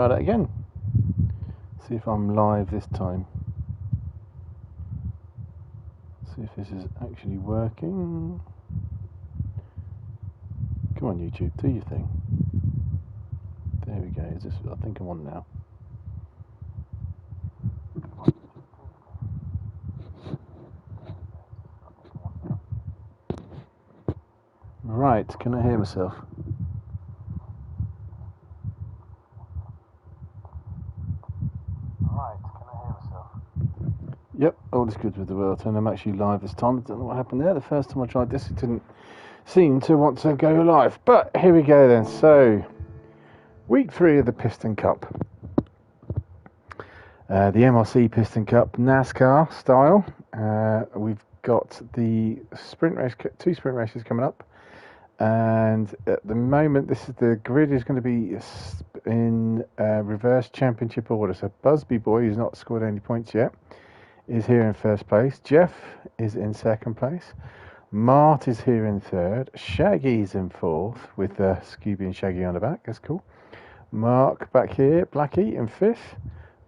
Try that again. See if I'm live this time. See if this is actually working. Come on, YouTube, do your thing. There we go. Is this? I think I'm on now. Right, can I hear myself? Yep, all is good with the world, and I'm actually live this time. I don't know what happened there. The first time I tried this, it didn't seem to want to go live. But here we go then. So, week 3 of the Piston Cup. The MRC Piston Cup, NASCAR style. We've got the sprint race, 2 sprint races coming up. And at the moment, the grid is going to be in reverse championship order. So, Busby Boy, who's not scored any points yet, is here in first place. Jeff is in second place. Mart is here in third. Shaggy's in fourth with Scooby and Shaggy on the back. That's cool. Mark back here. Blackie in fifth.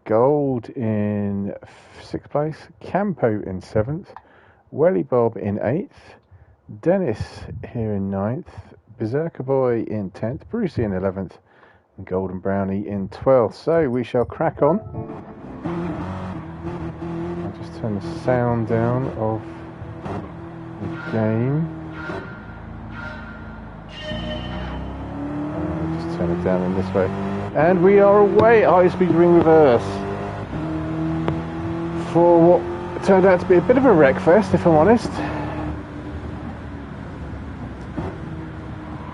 Gold in sixth place. Campo in seventh. Welly Bob in eighth. Dennis here in ninth. Berserker Boy in 10th. Brucey in 11th. And Golden Brownie in 12th. So we shall crack on. Just turn the sound down of the game. Just turn it down in this way. And we are away, high-speed ring reverse. For what turned out to be a bit of a wreck fest, if I'm honest.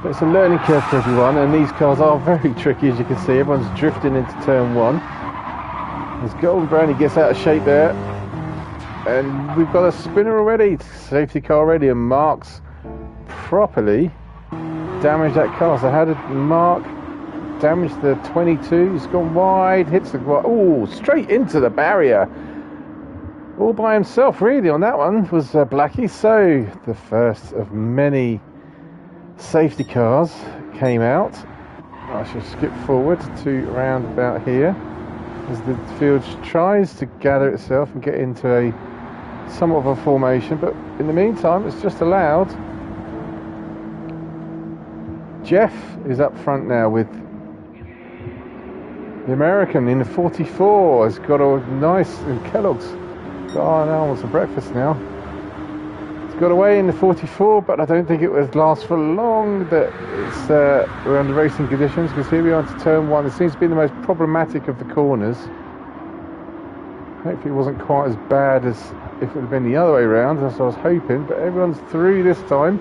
But it's a learning curve for everyone, and these cars are very tricky, as you can see. Everyone's drifting into turn 1. As Golden Brownie gets out of shape there. And we've got a spinner already, safety car already, and Mark's properly damaged that car. So how did Mark damage the 22? He's gone wide, hits the straight into the barrier. All by himself, really, on that one was Blackie. So the first of many safety cars came out. I shall skip forward to round about here as the field tries to gather itself and get into a somewhat of a formation, but in the meantime it's just allowed. Jeff is up front now with the American in the 44. Has got a nice, and Kellogg's now I want some breakfast now. It's got away in the 44, but I don't think it would last for long. That it's we're under racing conditions, because here we are to turn 1. It seems to be the most problematic of the corners. Hopefully it wasn't quite as bad as if it had been the other way around, as I was hoping, but everyone's through this time.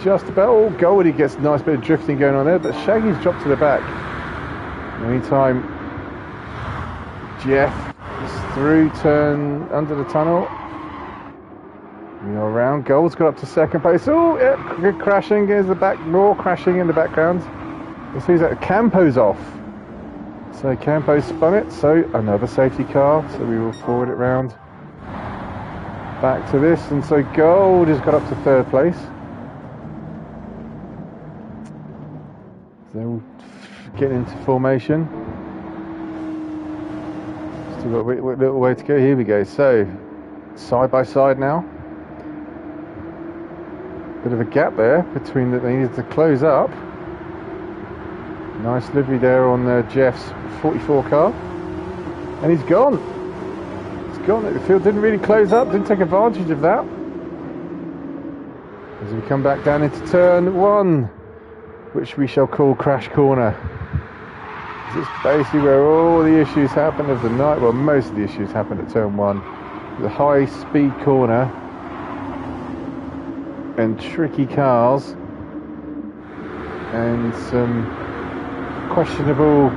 Just about. Oh, Goldie gets a nice bit of drifting going on there, but Shaggy's dropped to the back. In the meantime, Jeff is through turn under the tunnel. We are around. Gold's got up to second place. Oh, yeah, good crashing. There's the back, more crashing in the background. It seems that Campo's off. So Campo spun it, so another safety car, so we will forward it round back to this, and so Gold has got up to third place. So we'll get into formation. Still got a little way to go. Here we go. So side by side now. Bit of a gap there between that they needed to close up. Nice livery there on Jeff's 44 car. And he's gone. He's gone. The field didn't really close up, didn't take advantage of that. As we come back down into turn 1, which we shall call Crash Corner. This is basically where all the issues happen of the night. Well, most of the issues happen at turn 1. The high speed corner and tricky cars and some questionable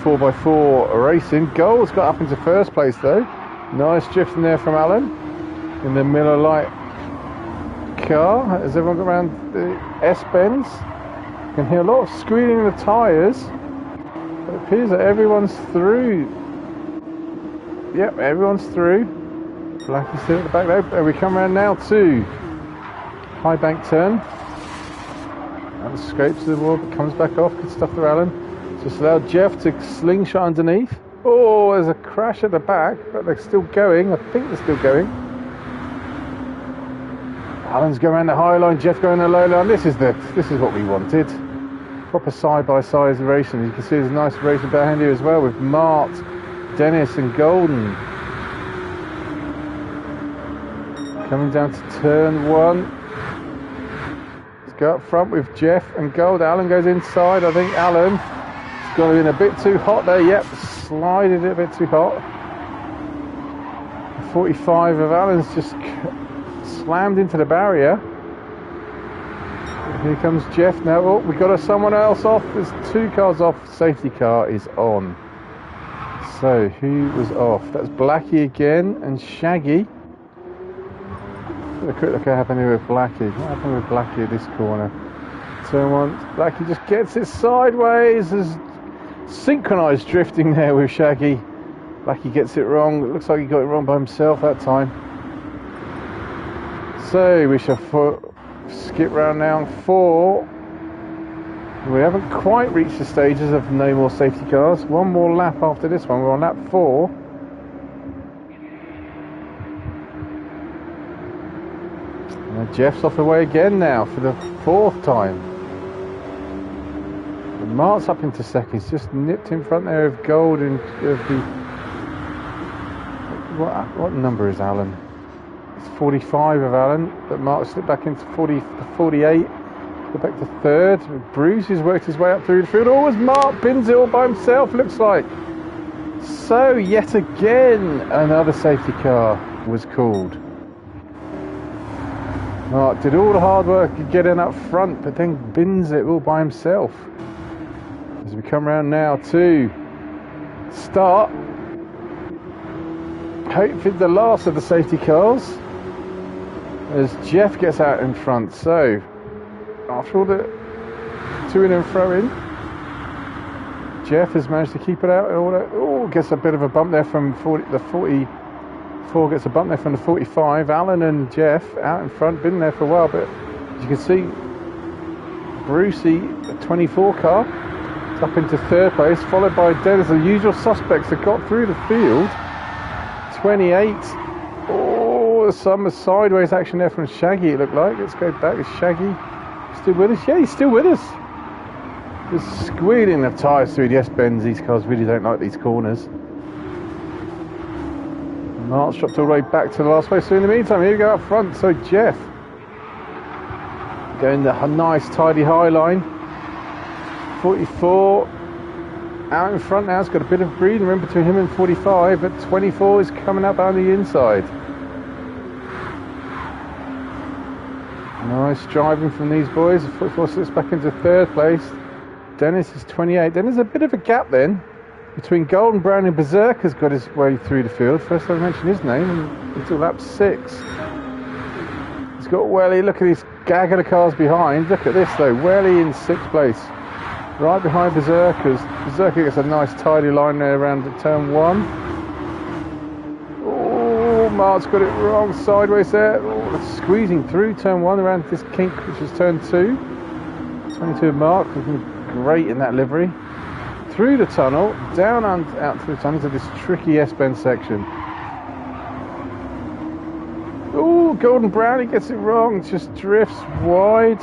4x4 racing. Gold's got up into first place though. Nice drifting there from Alan in the Miller Lite car. Has everyone got around the S-bends? You can hear a lot of squealing of the tyres. It appears that everyone's through. Yep, everyone's through. Blackie's still at the back there. And we come around now to high bank turn. And scrapes the wall, but comes back off. Good stuff there, Alan. Just allowed Jeff to slingshot underneath. Oh, there's a crash at the back, but they're still going. I think they're still going. Alan's going around the high line, Jeff going the low line. This is what we wanted. Proper side-by-side racing. You can see there's a nice racing behind here as well with Mart, Dennis and Golden. Coming down to turn 1. Let's go up front with Jeff and Gold. Alan goes inside. I think Alan has gone in a bit too hot there. Yep, slided it a bit too hot. 45 of Alan's just slammed into the barrier. Here comes Jeff now. Oh, we got someone else off. There's 2 cars off. Safety car is on. So who was off? That's Blackie again and Shaggy. A quick look at what happened here with Blackie. What happened with Blackie at this corner? Turn 1. Blackie just gets it sideways. There's synchronised drifting there with Shaggy. Blackie gets it wrong. It looks like he got it wrong by himself that time. So we shall skip round now 4. We haven't quite reached the stages of no more safety cars. One more lap after this one. We're on lap 4. And Jeff's off the way again now for the 4th time. And Mart's up into second. He's just nipped in front there of Gold and of the... What number is Alan? 45 of Alan, but Mark slipped back into 48, go back to 3rd. Bruce has worked his way up through the field. Oh, as Mark bins it all by himself, looks like. So, yet again, another safety car was called. Mark did all the hard work of getting up front, but then bins it all by himself. As we come round now to start, hopefully the last of the safety cars, as Jeff gets out in front. So after all the to in and fro in, Jeff has managed to keep it out and all that. Oh, gets a bit of a bump there from the 44, gets a bump there from the 45. Alan and Jeff out in front, been there for a while, but as you can see, Brucey, the 24 car, is up into 3rd place, followed by Dennis, the usual suspects that got through the field. 28. Oh, some sideways action there from Shaggy, it looked like. Let's go back. Is Shaggy still with us? Yeah, he's still with us. Just squealing the tyres through the S-bends. These cars really don't like these corners. Mark's dropped all the way back to the last place. So in the meantime, here we go up front. So Jeff going the nice tidy high line. 44 out in front now. It's got a bit of breathing room between him and 45, but 24 is coming up on the inside. Nice driving from these boys. 44 slips back into 3rd place. Dennis is 28. Then there's a bit of a gap then between Golden Brown and Berserker's got his way through the field. First time I mentioned his name until lap 6. He's got Welly. Look at this gag of the cars behind. Look at this though. Welly in 6th place. Right behind Berserker's. Berserker gets a nice tidy line there around the turn 1. Oh, Mark's got it wrong. Sideways there. Oh, squeezing through turn 1 around this kink, which is turn 2. 22 of Mark, looking great in that livery. Through the tunnel, down and out through the tunnel to this tricky S-bend section. Oh, Golden Brown, he gets it wrong. Just drifts wide.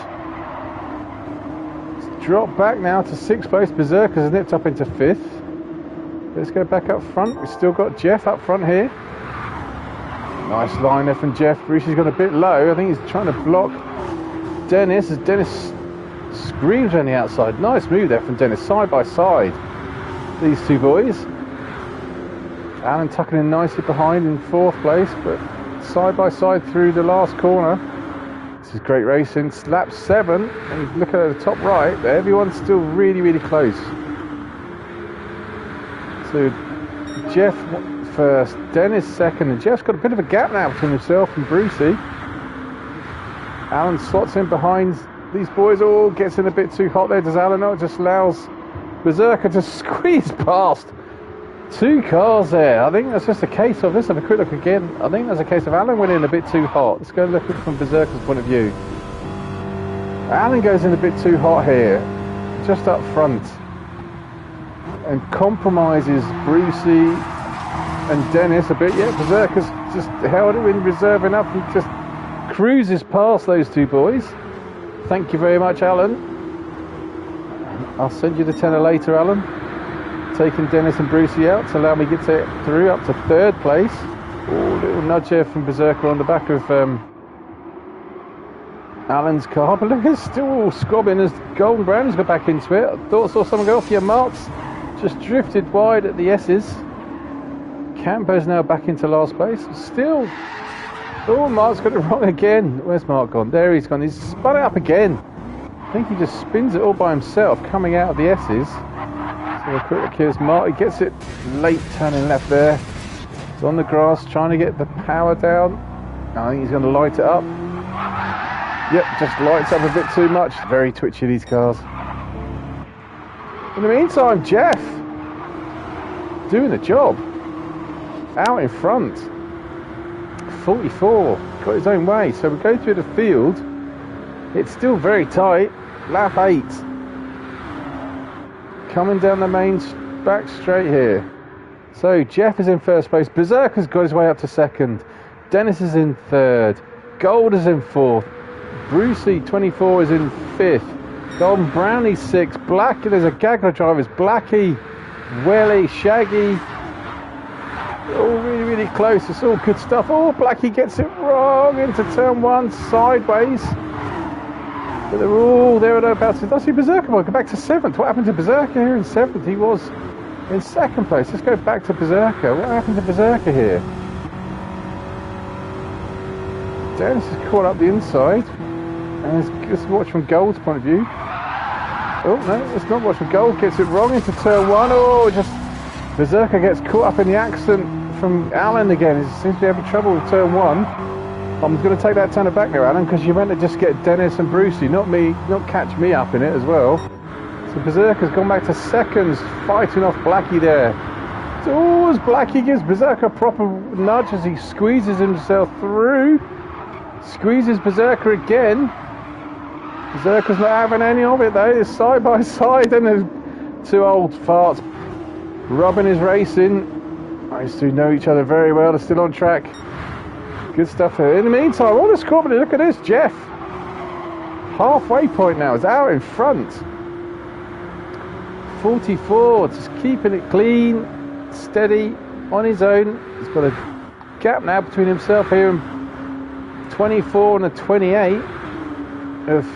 Drop back now to 6th place. Berserker's nipped up into 5th. Let's go back up front. We've still got Jeff up front here. Nice line there from Jeff. Brucey's got a bit low. I think he's trying to block Dennis as Dennis screams on the outside. Nice move there from Dennis. Side by side, these two boys. Alan tucking in nicely behind in 4th place, but side by side through the last corner. This is great racing. Lap 7, and you look at the top right, everyone's still really, really close. So Jeff first, Dennis second, and Jeff's got a bit of a gap now between himself and Brucey. Alan slots in behind these boys. All gets in a bit too hot there. Does Alan know? It just allows Berserker to squeeze past 2 cars there. I think that's just a case of, let's have a quick look again. I think that's a case of Alan went in a bit too hot. Let's go look at it from Berserker's point of view. Alan goes in a bit too hot here, just up front. and compromises Brucey and Dennis a bit. Yeah, Berserker's just held it in reserve enough and just cruises past those two boys. Thank you very much, Alan. I'll send you the tenner later, Alan. Taking Dennis and Brucey out to allow me to get through up to third place. Oh, little nudge here from Berserker on the back of Alan's car, but look, it's still squabbling as Golden Brown's got back into it. I thought I saw someone go off. Yeah, Mark's just drifted wide at the S's. Campo's now back into last place. Still, oh, Mark's got it wrong again. Where's Mark gone? There he's gone. He's spun it up again. I think he just spins it all by himself, coming out of the S's. So a quick look here's Mark. He gets it late, turning left there. He's on the grass, trying to get the power down. I think he's going to light it up. Yep, just lights up a bit too much. Very twitchy, these cars. In the meantime, Jeff doing the job. Out in front. 44. Got his own way. So we go through the field. It's still very tight. Lap 8. Coming down the main back straight here. So Jeff is in first place. Berserker's got his way up to second. Dennis is in third. Gold is in fourth. Brucey 24 is in fifth. Golden Brownie 6. Black, there's a gaggle of drivers. Blackie, Welly, Shaggy. All really, really close. It's all good stuff. Oh, Blackie gets it wrong into turn 1 sideways. But they're all there or thereabouts. I see Berserker go back to 7th. What happened to Berserker here in 7th? He was in 2nd place. Let's go back to Berserker. What happened to Berserker here? Dennis is caught up the inside. And let's watch from Gold's point of view. Oh, no, let's not watch from Gold. Gets it wrong into turn 1. Oh, just Berserker gets caught up in the accident from Alan again. He seems to be having trouble with turn 1. I'm going to take that turner back there, Alan, because you meant to just get Dennis and Brucey, not me, not catch me up in it as well. So Berserker's gone back to seconds, fighting off Blackie there. So, as Blackie gives Berserker a proper nudge as he squeezes himself through. Squeezes Berserker again. Berserker's not having any of it though. It's side by side, and there's two old farts. Robin is racing. These two know each other very well. They're still on track. Good stuff here. In the meantime, what a squabbling. Look at this, Jeff. Halfway point now. Is out in front. 44, just keeping it clean, steady, on his own. He's got a gap now between himself here and 24 and a 28 of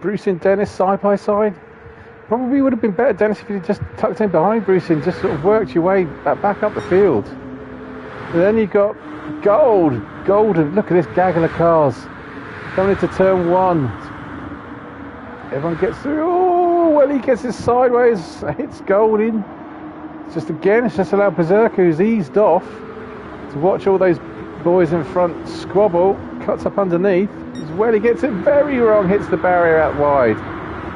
Bruce and Dennis side by side. Probably would have been better, Dennis, if you just tucked in behind Bruce and just sort of worked your way back up the field. And then you've got Golden. Look at this gaggle of cars coming into turn 1. Everyone gets through. Oh, well, he gets it sideways. Hits Golden. It's just allowed Berserker, who's eased off, to watch all those boys in front squabble. Cuts up underneath. As well, he gets it very wrong. Hits the barrier out wide.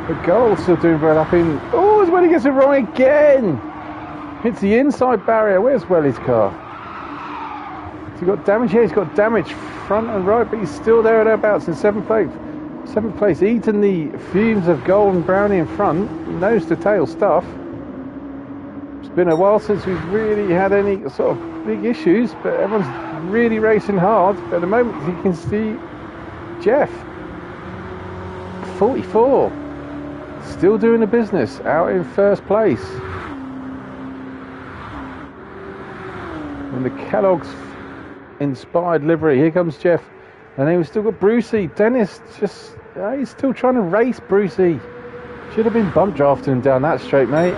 But Gold's still doing well up in. Oh, as well, he gets it wrong again. Hits the inside barrier. Where's Welly's car? Has he got damage? Yeah, he's got damage front and right, but he's still there or thereabouts in 7th place. 7th place, eating the fumes of Golden Brownie in front, nose to tail stuff. It's been a while since we've really had any sort of big issues, but everyone's really racing hard. But at the moment, you can see Jeff, 44, still doing the business, out in first place. And the Kellogg's inspired livery. Here comes Jeff. And then we've still got Brucey. Dennis just, he's still trying to race Brucey. Should have been bump drafting him down that straight, mate.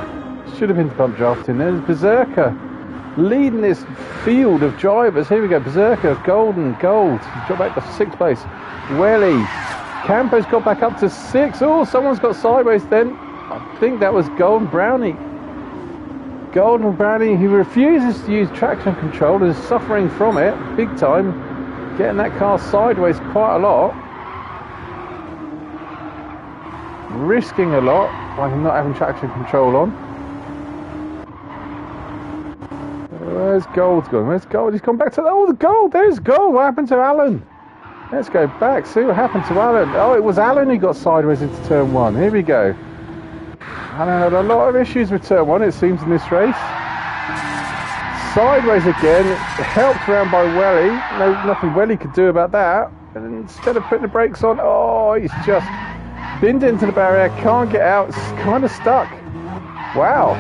Should have been bump drafting. There's Berserker leading this field of drivers. Here we go. Berserker, Gold. Drop back to 6th place. Welly. Campo's got back up to 6. Oh, someone's got sideways then. I think that was Golden Brownie. Golden Brownie, who refuses to use traction control, is suffering from it big time. Getting that car sideways quite a lot. Risking a lot by not having traction control on. Where's Gold's gone? Where's Gold? He's gone back to... Oh, the Gold! There's Gold! What happened to Alan? Let's go back, see what happened to Alan. Oh, it was Alan who got sideways into turn 1. Here we go. Alan had a lot of issues with turn 1, it seems, in this race. Sideways again, helped around by Welly. Nothing Welly could do about that. And instead of putting the brakes on, oh, he's just binned into the barrier, can't get out, kind of stuck. Wow.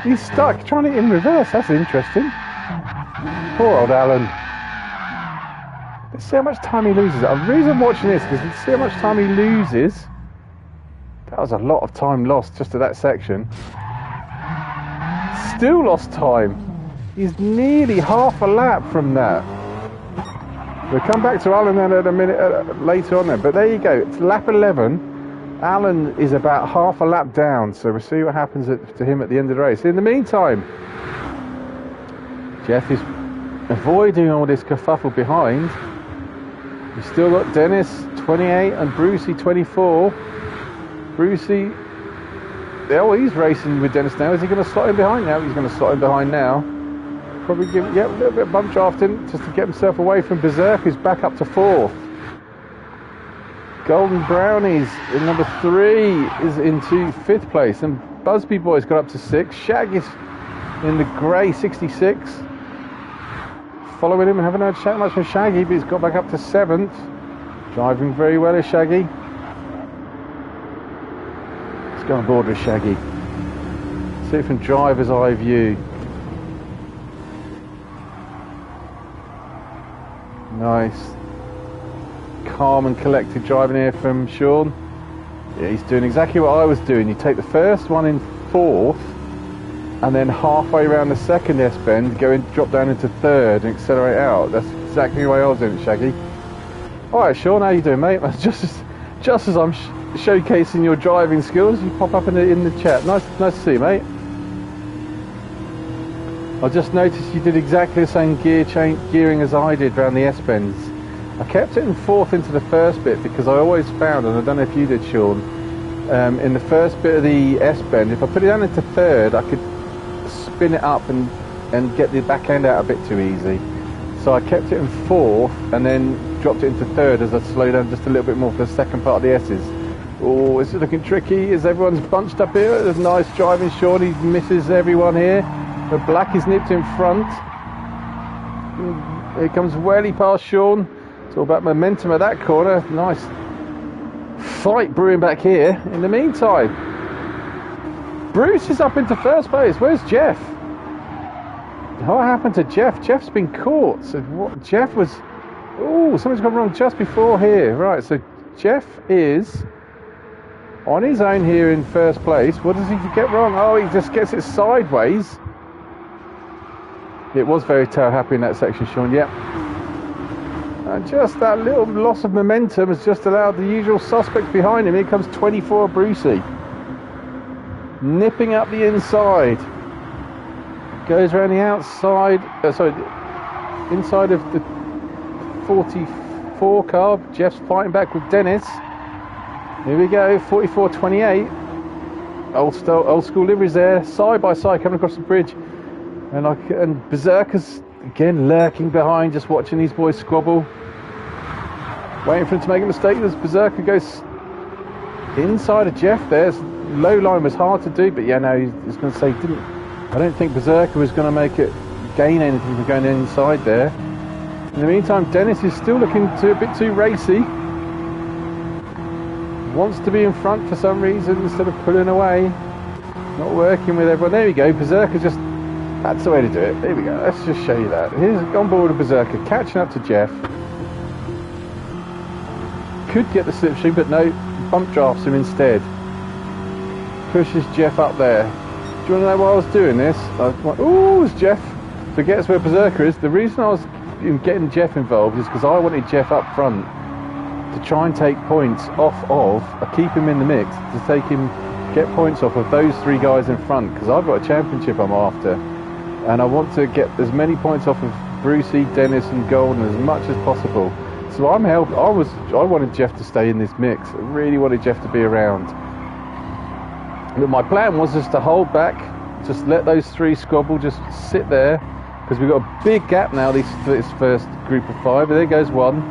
He's stuck, trying it in reverse, that's interesting. Poor old Alan. Let's see how much time he loses. The reason I'm watching this is let's see how much time he loses. That was a lot of time lost just to that section. Still lost time. He's nearly half a lap from that. We'll come back to Alan then at a minute later on then. But there you go. It's lap 11. Alan is about half a lap down. So we'll see what happens to him at the end of the race. In the meantime, Jeff is avoiding all this kerfuffle behind. We've still got Dennis 28 and Brucey 24. Brucey, oh, he's racing with Dennis now. Is he going to slot in behind now? He's going to slot in behind now. Probably give a little bit of bump drafting just to get himself away from Berserk, who's back up to 4th. Golden Brownies in number 3 is into 5th place, and Busby Boy's got up to 6. Shaggy's in the grey 66. Following him, haven't heard much from Shaggy, but he's got back up to 7th. Driving very well is Shaggy. Let's go on board with Shaggy. See it from driver's eye view. Nice. Calm and collected driving here from Sean. Yeah, he's doing exactly what I was doing. You take the first one in 4th, and then halfway around the second S-bend, drop down into 3rd and accelerate out. That's exactly the way I was doing it, Shaggy. Alright, Sean, how you doing, mate? Just as I'm showcasing your driving skills, you pop up in the chat. Nice to see you, mate. I just noticed you did exactly the same gearing as I did around the S-bends. I kept it in 4th into the first bit because I always found, and I don't know if you did, Sean, in the first bit of the S-bend, if I put it down into 3rd, I could spin it up and get the back end out a bit too easy. So I kept it in 4th and then dropped it into 3rd as I slowed down just a little bit more for the second part of the S's. Oh, this is looking tricky as everyone's bunched up here. There's nice driving, Sean. He misses everyone here. But Black is nipped in front. Here comes Welly past Sean. It's all about momentum at that corner. Nice fight brewing back here. In the meantime, Bruce is up into 1st place. Where's Jeff? What happened to Jeff? Jeff's been caught. So what? Jeff was... Oh, something's gone wrong just before here. Right, so Jeff is on his own here in 1st place. What does he get wrong? Oh, he just gets it sideways. It was very tail happy in that section, Sean, yep. And just that little loss of momentum has just allowed the usual suspects behind him. Here comes 24 Brucey. Nipping up the inside. Goes around the outside, inside of the 44 car. Jeff's fighting back with Dennis. Here we go, 44-28. Old school liveries there, side by side coming across the bridge. And Berserker's again lurking behind, just watching these boys squabble. Waiting for him to make a mistake as Berserker goes inside of Jeff there. Low line was hard to do, but yeah, no, he's going to say I don't think Berserker was going to gain anything from going inside there. In the meantime, Dennis is still looking a bit too racy. Wants to be in front for some reason instead of pulling away. Not working with everyone. There we go. Berserker just... That's the way to do it. There we go. Let's just show you that. Here's on board with Berserker, catching up to Jeff. Could get the slipstream, but no, bump drafts him instead. Pushes Jeff up there. Do you want to know why I was doing this? Ooh, it's Jeff. Forgets where Berserker is. The reason I was getting Jeff involved is because I wanted Jeff up front to try and take points off of, keep him in the mix, to get points off of those 3 guys in front, because I've got a championship I'm after. And I want to get as many points off of Brucey, Dennis and Golden as much as possible. So I wanted Jeff to stay in this mix. I really wanted Jeff to be around. But my plan was just to hold back, just let those 3 squabble, just sit there, because we've got a big gap now, this first group of 5. There goes one.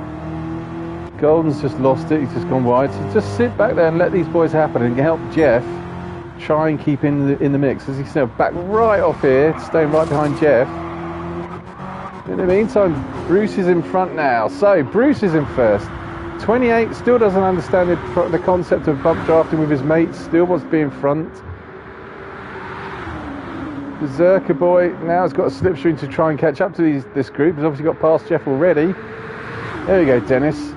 Golden's just lost it, he's just gone wide. So just sit back there and let these boys happen and help Jeff try and keep in the mix. As you can see, back right off here, staying right behind Jeff. In the meantime, Bruce is in front now. So Bruce is in first. 28 still doesn't understand the concept of bump drafting with his mates. Still wants to be in front. Berserker Boy now has got a slipstream to try and catch up to this group. He's obviously got past Jeff already. There we go, Dennis.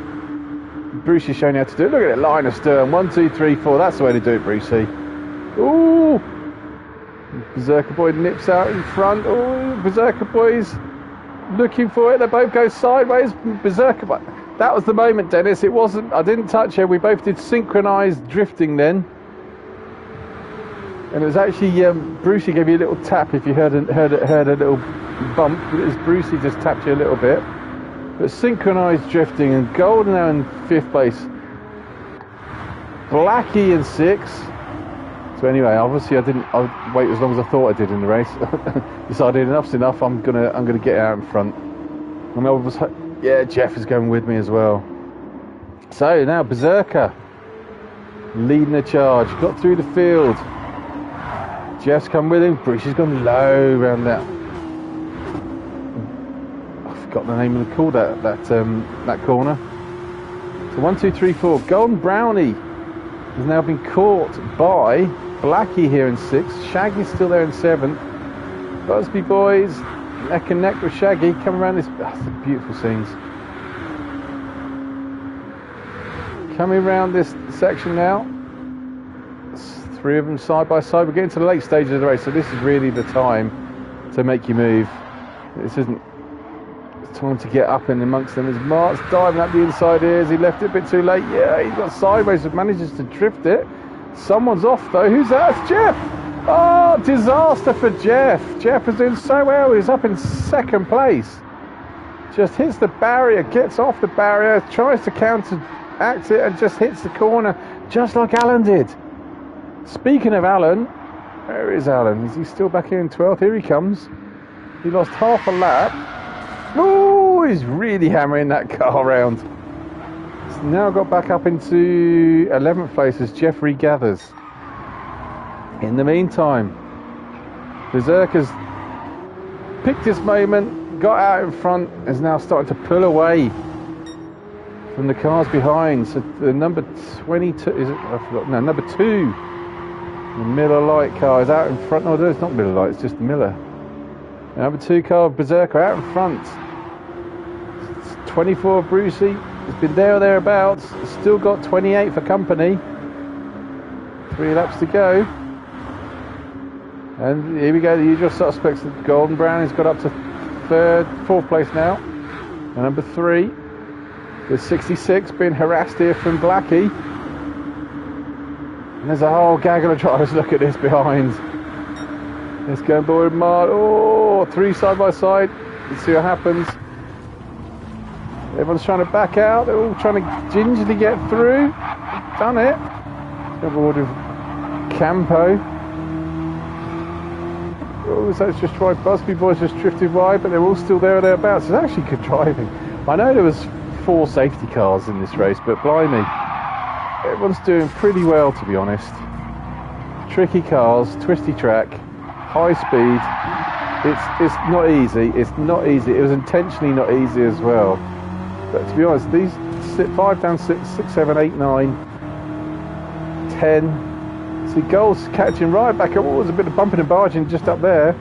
Bruce is showing you how to do it. Look at it, line of stern. 1, 2, 3, 4. That's the way to do it, Brucey. Ooh. Berserker Boy nips out in front. Ooh, Berserker Boy's looking for it. They both go sideways. Berserker Boy. That was the moment, Dennis. It wasn't. I didn't touch her. We both did synchronised drifting then. And it was actually Brucey gave you a little tap if you heard a little bump. It was Brucey just tapped you a little bit. But synchronised drifting, and Gold now in 5th place. Blackie in 6th. So anyway, obviously I didn't wait as long as I thought I did in the race. Decided enough's enough. I'm gonna get out in front. And I was, yeah, Jeff is going with me as well. So now Berserker leading the charge. Got through the field. Jeff's come with him. Bruce has gone low around that. I forgot the name of the call that corner. So 1, 2, 3, 4. Golden Brownie has now been caught by Blackie here in 6th. Shaggy's still there in 7th. Busby Boys neck and neck with Shaggy. Come around this. That's the beautiful scenes. Coming around this section now. 3 of them side by side. We're getting to the late stages of the race, so this is really the time to make you move. This isn't time to get up in amongst them. As Mark's diving up the inside here, as he left it a bit too late. Yeah, he got sideways but manages to drift it. Someone's off though. Who's that? It's Jeff! Oh, disaster for Jeff. Jeff is doing so well. He's up in 2nd place. Just hits the barrier, gets off the barrier, tries to counteract it and just hits the corner just like Alan did. Speaking of Alan, where is Alan? Is he still back here in 12th? Here he comes. He lost half a lap. Oh, he's really hammering that car around. He's now got back up into 11th place as Jeff regathers. In the meantime, Berserker's picked his moment, got out in front, is now starting to pull away from the cars behind. So the number 22, is it? I forgot. No, number 2. The Miller Light car is out in front. No, it's not Miller Light, it's just Miller. The number 2 car of Berserker out in front. It's 24 Brucey. It's been there or thereabouts. Still got 28 for company. 3 laps to go. And here we go, the usual suspects. Golden Brown has got up to 4th place now. And number 3 with 66 being harassed here from Blackie. And there's a whole gaggle of drivers. Look at this behind. Let's go board Mark. Oh, 3 side by side. Let's see what happens. Everyone's trying to back out. They're all trying to gingerly get through. Done it. Let's go board with Campo. Oh, so it's just tried. Busby Boys just drifted wide, but they're all still there or thereabouts. It's actually good driving. I know there was 4 safety cars in this race, but blimey. Everyone's doing pretty well, to be honest. Tricky cars, twisty track, high speed. It's not easy. It's not easy. It was intentionally not easy as well. But to be honest, these 5 down 6, 7, 8, 9, 10. See, Gold's catching right back up. Oh, there's a bit of bumping and barging just up there.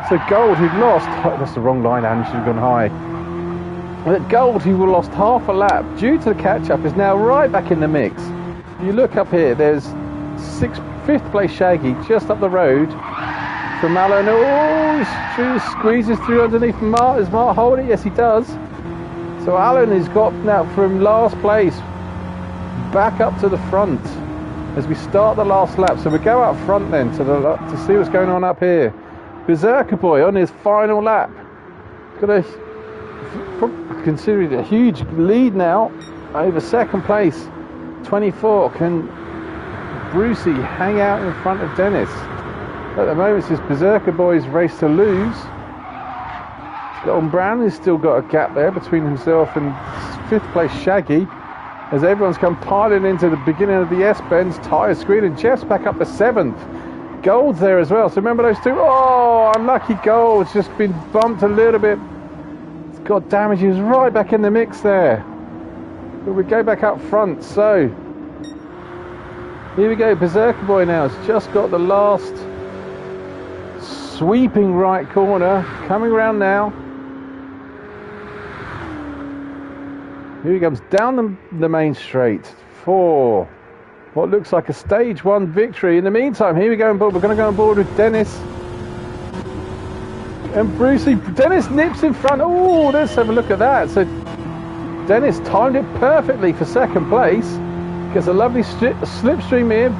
So Gold, who'd lost. Oh, that's the wrong line, and should have gone high. Gold, who lost half a lap due to the catch-up, is now right back in the mix. You look up here, there's 5th place Shaggy just up the road from Alan. Oh, he squeezes through underneath Mark. Does Mark hold it? Yes, he does. So Alan has got now from last place back up to the front as we start the last lap. So we go out front then to see what's going on up here. Berserker Boy on his final lap. Got considered a huge lead now over 2nd place. 24. Can Brucey hang out in front of Dennis? At the moment it's this Berserker Boy's race to lose. Golden Brown has still got a gap there between himself and 5th place Shaggy. as everyone's come piling into the beginning of the S-bends. Tyre screen, and Jeff's back up to 7th. Gold's there as well, so remember those two. Oh, unlucky Gold's just been bumped a little bit. It's got damage. He was right back in the mix there. But we go back up front, so here we go. Berserker Boy now has just got the last sweeping right corner, coming around now. Here he comes down the main straight for what looks like a stage 1 victory. In the meantime, here we go on board. We're going to go on board with Dennis and Brucey. Dennis nips in front. Oh, let's have a look at that. So Dennis timed it perfectly for 2nd place. Gets a lovely slipstream here.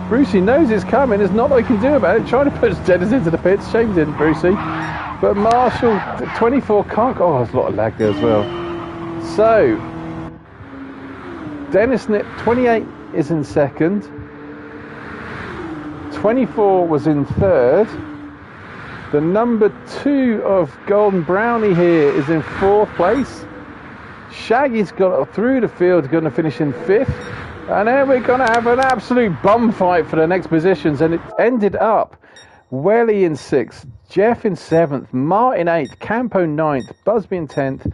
Brucey knows it's coming. There's not what he can do about it. Trying to push Dennis into the pits. Shame he didn't, Brucey. But Marshall, 24 can't. Oh, there's a lot of lag there as well. So Dennis nipped. 28 is in 2nd. 24 was in 3rd. The number 2 of Golden Brownie here is in 4th place. Shaggy's got through the field, going to finish in 5th. And then we're going to have an absolute bum fight for the next positions. And it ended up Welly in 6th, Jeff in 7th, Martin 8th, Campo 9th, Busby in 10th,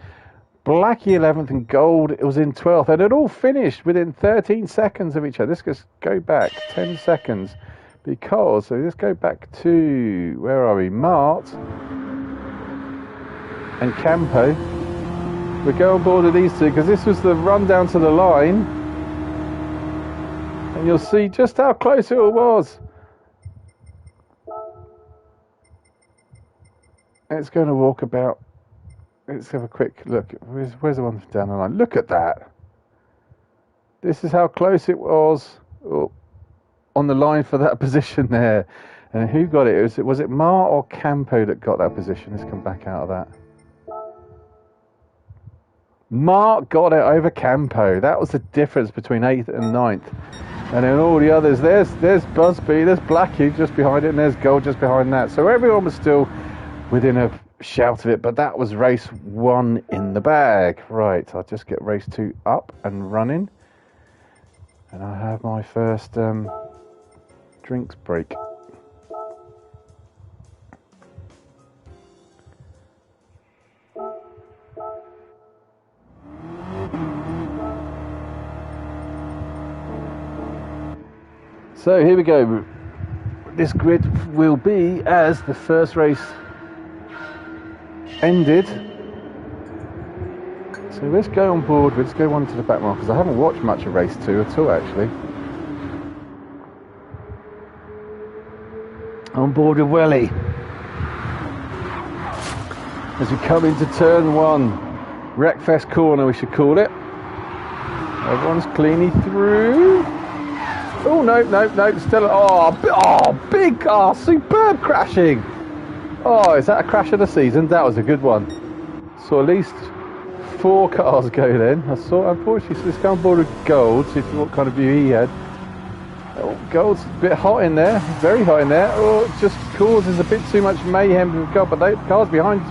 Blackie 11th, and Gold was in 12th. And it all finished within 13 seconds of each other. Let's just go back 10 seconds. Because, so let's go back to, where are we? Mart and Campo. We go on board with these two because this was the run down to the line. And you'll see just how close it all was. It's going to walk about. Let's have a quick look. Where's the one down the line? Look at that. This is how close it was on the line for that position there. And who got it? Was it Mar or Campo that got that position? Let's come back out of that. Mark got it over Campo. That was the difference between 8th and 9th. And then all the others, there's Busby, there's Blackie just behind it, and there's Gold just behind that. So everyone was still within a shout of it, but that was race 1 in the bag. Right, I'll just get race 2 up and running. And I have my first drinks break. So here we go. This grid will be as the first race ended. So let's go on board. Let's go on to the back mark because I haven't watched much of race 2 at all actually. On board with Welly. As we come into turn 1, Wreckfest corner we should call it. Everyone's cleanly through. Oh, no, still, big, superb crashing. Oh, is that a crash of the season? That was a good one. So at least 4 cars go then. I saw, unfortunately, so let's go on board with Gold, see what kind of view he had. Oh, Gold's a bit hot in there, very hot in there. Oh, it just causes a bit too much mayhem with Gold, but the cars behind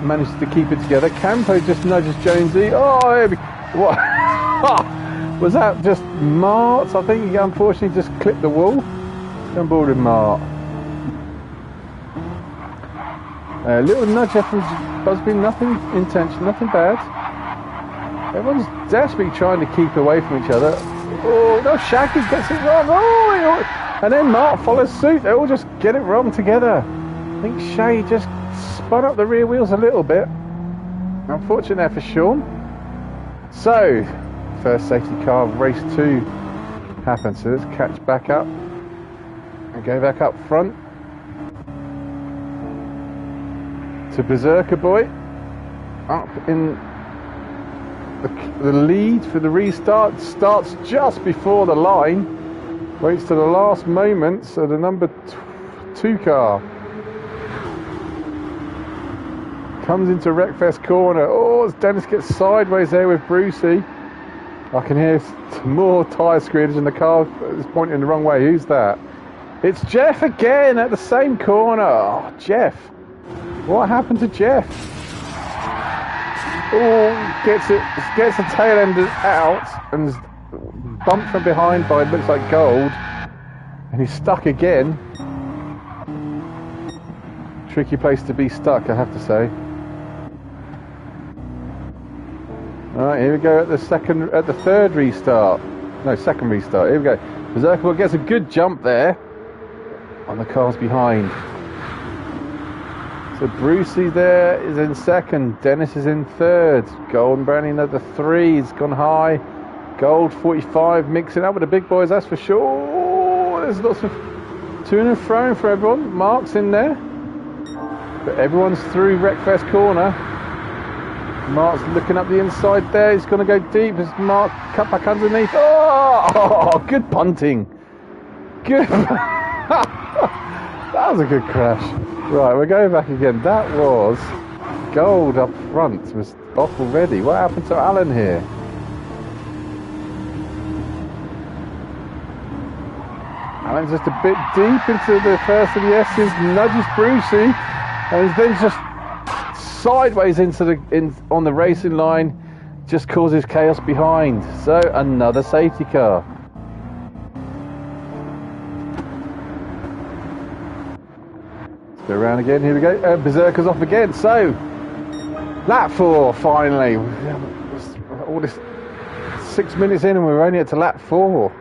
managed to keep it together. Campo just nudges Jonesy. Oh, what? Was that just Mart? I think he unfortunately just clipped the wall. Let's go on board with Mart. A little nudge from Busby, nothing intentional, nothing bad. Everyone's desperately trying to keep away from each other. Oh, no, Shaggy gets it wrong. Oh, and then Mart follows suit. They all just get it wrong together. I think Shaggy just spun up the rear wheels a little bit. Unfortunate there for Sean. So, first safety car of race 2 happens. So let's catch back up and go back up front to Berserker Boy. Up in the lead for the restart. Starts just before the line. Waits to the last moment. So the number 2 car comes into Wreckfest corner. Oh, as Dennis gets sideways there with Brucey. I can hear more tyre screeders and the car is pointing the wrong way. Who's that? It's Jeff again at the same corner. Oh, Jeff. What happened to Jeff? Oh, gets the tail end out and is bumped from behind by, it looks like gold. And he's stuck again. Tricky place to be stuck, I have to say. Alright, here we go at the third restart. No, second restart. Here we go. Berserker gets a good jump there on the cars behind. So Brucey there is in second. Dennis is in third. Gold and Brownie at the 3. He's gone high. Gold 45 mixing up with the big boys, that's for sure. There's lots of to and fro for everyone. Mark's in there. But everyone's through Wreckfest corner. Mark's looking up the inside there. He's going to go deep as Mark cut back underneath. Oh, good punting. Good. That was a good crash. Right, we're going back again. That was gold up front. Was off already. What happened to Alan here? Alan's just a bit deep into the first of the S's. Nudges Brucey. And then just sideways into on the racing line, just causes chaos behind. So another safety car. Let's go around again. Here we go. Berserker's off again. So lap 4 finally. All this 6 minutes in, and we're only at to lap 4.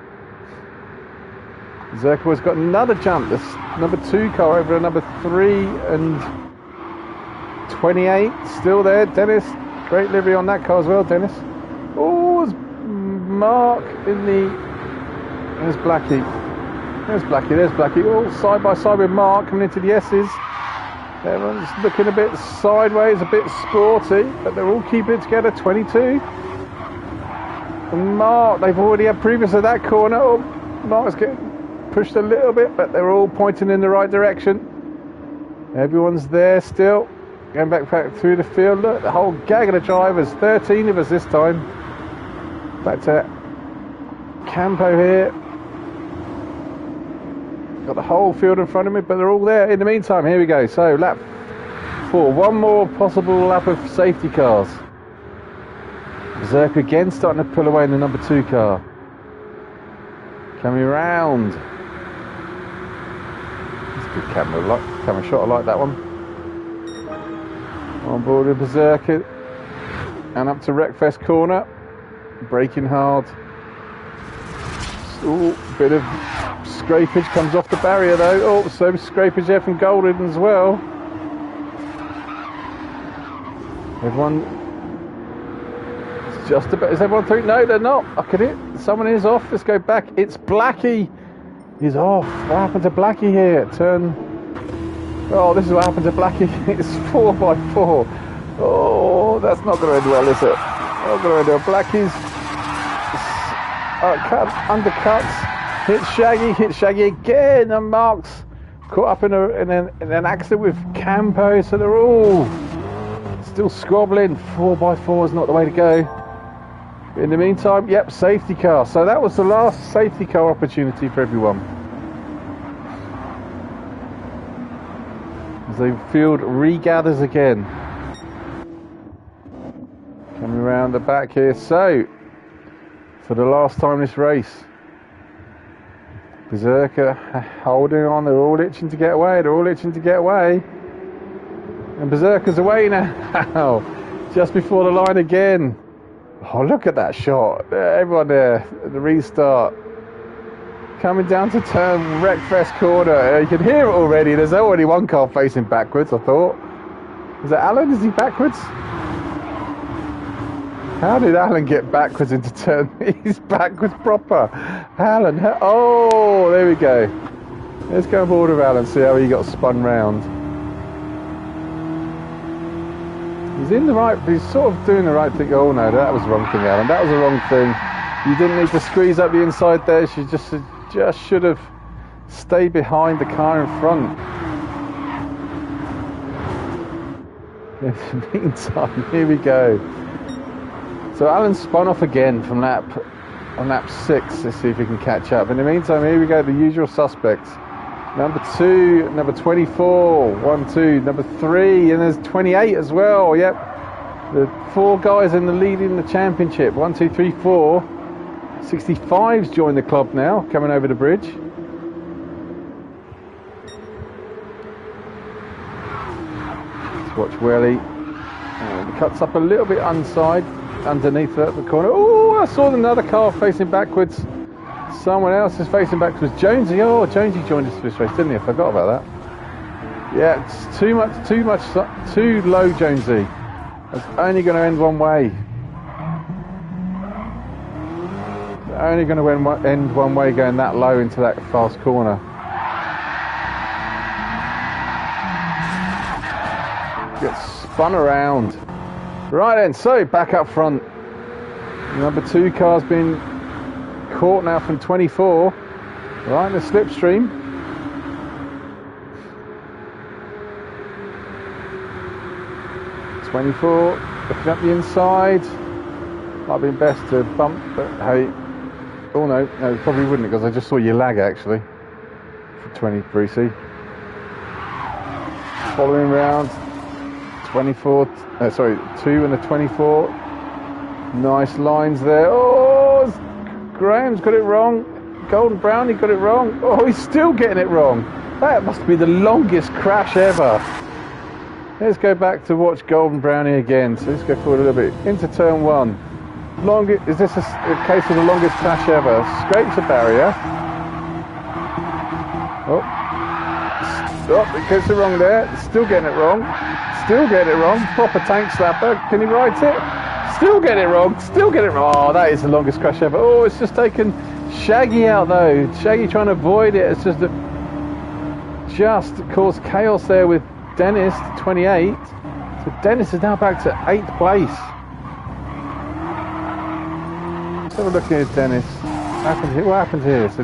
Berserker has got another jump. This number 2 car over a number 3 and 28 still there. Dennis, great livery on that car as well, Dennis. Oh, there's Mark in the... There's Blackie. There's Blackie. All side by side with Mark coming into the S's. Everyone's looking a bit sideways, a bit sporty, but they're all keeping it together. 22. And Mark, they've already had previous to that corner. Oh, Mark's getting pushed a little bit, but they're all pointing in the right direction. Everyone's there still. Going back through the field. Look, the whole gang of the drivers. 13 of us this time. Back to Campo here. Got the whole field in front of me, but they're all there. In the meantime, here we go. So lap 4. One more possible lap of safety cars. Berserker again starting to pull away in the number 2 car. Coming round. That's a good camera shot. I like that one. On board with Berserker and up to Wreckfest corner, braking hard. Oh, bit of scrapage comes off the barrier though. Oh, some scrapage there from Golden as well. Everyone, it's just about. Is everyone through? No, they're not. Look at it. Someone is off. Let's go back. It's Blackie. He's off. What happened to Blackie here? Turn. Oh, this is what happened to Blackie. It's 4x4. Oh, that's not going to end well, is it? Not going to end well. Blackie's undercuts. Hit Shaggy again, and Mark's caught up in an accident with Campo, so they're all still squabbling. 4x4 is not the way to go. In the meantime, yep, safety car. So that was the last safety car opportunity for everyone. As the field regathers again. Coming around the back here. So, for the last time this race, Berserker holding on. They're all itching to get away. And Berserker's away now. Just before the line again. Oh, look at that shot. Everyone there. The restart. Coming down to turn Wreckfest corner. You can hear it already. There's already one car facing backwards, I thought. Is that Alan? Is he backwards? How did Alan get backwards into turn? He's backwards proper. Alan. Oh, there we go. Let's go on board with Alan, see how he got spun round. He's sort of doing the right thing. Oh no, that was the wrong thing, Alan. That was the wrong thing. You didn't need to squeeze up the inside there. She just should have stayed behind the car in front. In the meantime, here we go. So Alan spun off again from lap 6. Let's see if we can catch up. In the meantime, here we go, the usual suspects. Number 2, number 24, 1, 2, number 3, and there's 28 as well. Yep. The 4 guys in the lead in the championship. 1, 2, 3, 4. 65's joined the club now, coming over the bridge. Let's watch Welly. He cuts up a little bit underneath at the corner. Oh, I saw another car facing backwards. Someone else is facing backwards. Jonesy. Oh, Jonesy joined us for this race, didn't he? I forgot about that. Yeah, it's too low, Jonesy. It's only going to end one way. It's only going to end one way going that low into that fast corner. Gets spun around. Right then, so back up front. Number 2 car's been caught now from 24. Right in the slipstream. 24, looking up the inside. Might have been best to bump, but hey. Oh no, probably wouldn't, because I just saw you lag actually. For 20, Brucey. Following round. 24, 2 and a 24. Nice lines there. Oh, Graham's got it wrong. Golden Brownie got it wrong. Oh, he's still getting it wrong. That must be the longest crash ever. Let's go back to watch Golden Brownie again. So let's go forward a little bit. Into turn 1. Is this a case of the longest crash ever? Scrapes a barrier. Oh, it gets it wrong there. Still getting it wrong. Still getting it wrong. Proper tank slapper. Can he write it? Still get it wrong. Still get it wrong. Oh, that is the longest crash ever. Oh, it's just taken Shaggy out though. Shaggy trying to avoid it. It's just caused chaos there with Dennis to 28. So Dennis is now back to 8th place. Let's have a look here, Dennis. What happened here? So,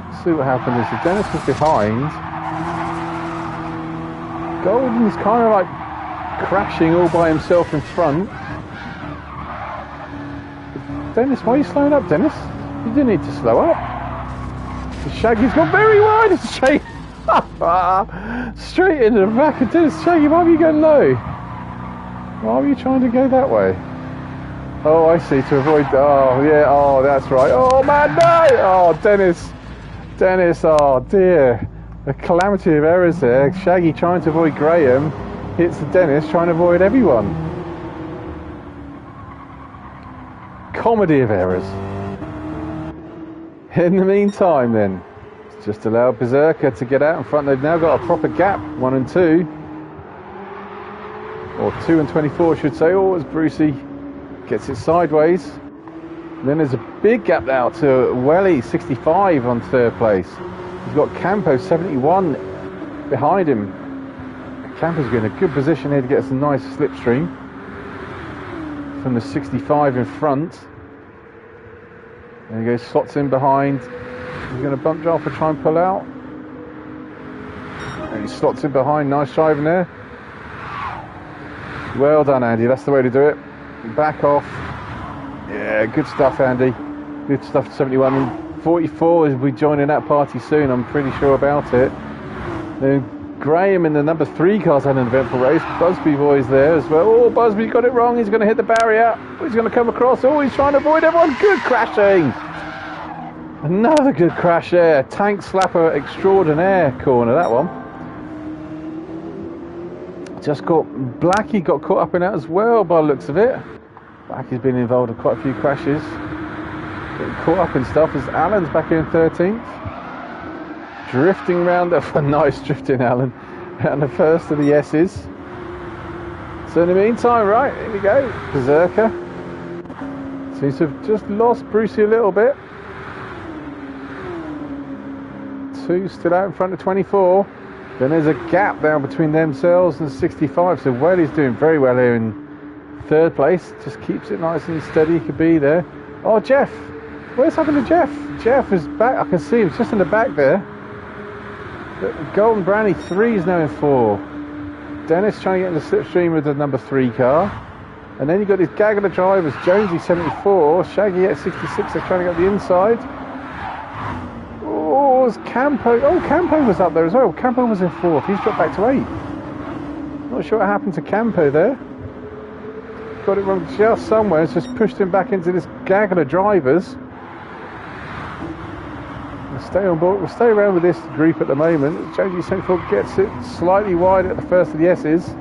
let's see what happened here. So Dennis was behind. Golden's kind of like crashing all by himself in front. Dennis, why are you slowing up, Dennis? You didn't need to slow up. Shaggy's gone very wide. Straight into the back of Dennis. Shaggy, why are you going low? Why are you trying to go that way? Oh, I see, to avoid... Oh, yeah, oh, that's right. Oh, man, no! Oh, Dennis, oh, dear. A calamity of errors there. Shaggy trying to avoid Graham. Hits Dennis trying to avoid everyone. Comedy of errors. In the meantime then, it's just allowed Berserker to get out in front. They've now got a proper gap, 1 and 2. Or 2 and 24 I should say. Oh, as Brucey gets it sideways. And then there's a big gap now to Welly, 65 on 3rd place. He's got Campo, 71 behind him. Campo's in a good position here to get us a nice slipstream from the 65 in front. There he goes, slots in behind. He's going to bump draft and try and pull out. And he slots in behind, nice driving there. Well done, Andy, that's the way to do it. Back off. Yeah, good stuff, Andy. Good stuff, 71. And 44 will be joining that party soon, I'm pretty sure about it. Then Graham in the number 3 car's had an eventful race. Busby boy's there as well. Oh, Busby got it wrong. He's going to hit the barrier. He's going to come across. Oh, he's trying to avoid everyone. Good crashing. Another good crash there. Tank slapper extraordinaire corner, that one. Just got Blackie got caught up in that as well by the looks of it. Blackie's been involved in quite a few crashes. Getting caught up in stuff as Alan's back here in 13th. Drifting round up a nice drifting, Alan. And the first of the S's. So in the meantime, right, here we go. Berserker seems to have just lost Brucey a little bit. 2 still out in front of 24. Then there's a gap down between themselves and 65. So Welly's doing very well here in 3rd place. Just keeps it nice and steady. He could be there. Oh, Jeff. Where's happened to Jeff? Jeff is back. I can see him. He's just in the back there. Golden Brownie 3 is now in 4. Dennis trying to get in the slipstream with the number 3 car. And then you've got this gaggle of drivers. Jonesy 74. Shaggy at 66. They're trying to get the inside. Oh, it's Campo. Oh, Campo was up there as well. Campo was in 4th. He's dropped back to 8. Not sure what happened to Campo there. Got it wrong just somewhere. It's just pushed him back into this gaggle of drivers. We'll stay on board. We'll stay around with this group at the moment. Jonesy 74 gets it slightly wide at the first of the S's. Stay